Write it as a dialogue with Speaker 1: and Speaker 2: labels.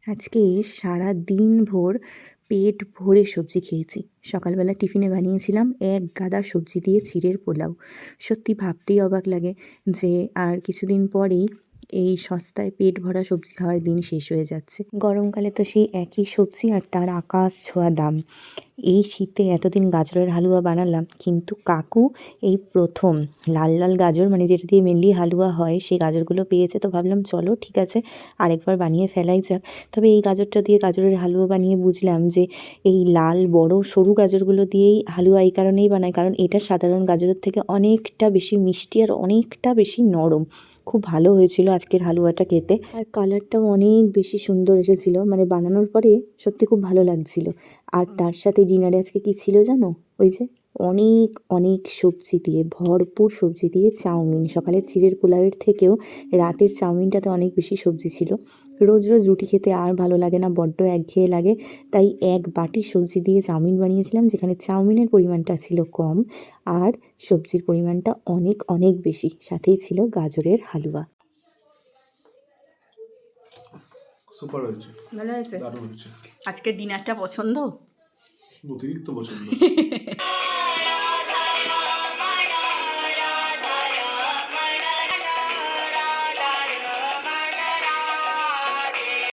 Speaker 1: আজকে সারা দিন ভোর পেট ভরে সবজি খেয়েছি। সকালবেলা টিফিনে বানিয়েছিলাম এক গাদা সবজি দিয়ে চিঁড়ের পোলাও। সত্যি ভাবতেই অবাক লাগে যে আর কিছুদিন পরেই এই সস্তায় পেট ভরা সবজি খাওয়ার দিন শেষ হয়ে যাচ্ছে। গরমকালে তো সেই একই সবজি আর তার আকাশ ছোঁয়া দাম। এই শীতে এতদিন গাজরের হালুয়া বানালাম, কিন্তু কাকু এই প্রথম লাল লাল গাজর, মানে যেটা দিয়ে মেনলি হালুয়া হয়, সেই গাজরগুলো পেয়েছে। তো ভাবলাম চলো ঠিক আছে, আরেকবার বানিয়ে ফেলাই যাক। তবে এই গাজরটা দিয়ে গাজরের হালুয়া বানিয়ে বুঝলাম যে এই লাল বড় সরু গাজরগুলো দিয়েই হালুয়া এই কারণেই বানায়, কারণ এটা সাধারণ গাজরের থেকে অনেকটা বেশি মিষ্টি আর অনেকটা বেশি নরম। খুব ভালো হয়েছিল আজকের হালুয়াটা খেতে, আর কালারটাও অনেক বেশি সুন্দর এসেছিলো। মানে বানানোর পরে সত্যি খুব ভালো লাগছিল। আর তার সাথে ডিনারে আজকে কী ছিল জানো? ওই যে অনেক অনেক সবজি দিয়ে, ভরপুর সবজি দিয়ে চাউমিন। সকালের চিড়ের পোলাওয়ের থেকেও রাতের চাউমিনটাতে অনেক বেশি সবজি ছিল। রোজ রোজ রুটি খেতে আর ভালো লাগে না, বড্ড একঘেয়ে লাগে। তাই এক বাটি সবজি দিয়ে চাউমিন বানিয়েছিলাম, যেখানে চাউমিনের পরিমাণটা ছিল কম আর সবজির পরিমাণটা অনেক অনেক বেশি। সাথেই ছিল গাজরের হালুয়া।
Speaker 2: সুপার হয়েছে,
Speaker 3: ভালো হয়েছে।
Speaker 2: দারুণ হয়েছে।
Speaker 3: আজকের ডিনারটা পছন্দ?
Speaker 2: অতিরিক্ত পছন্দ।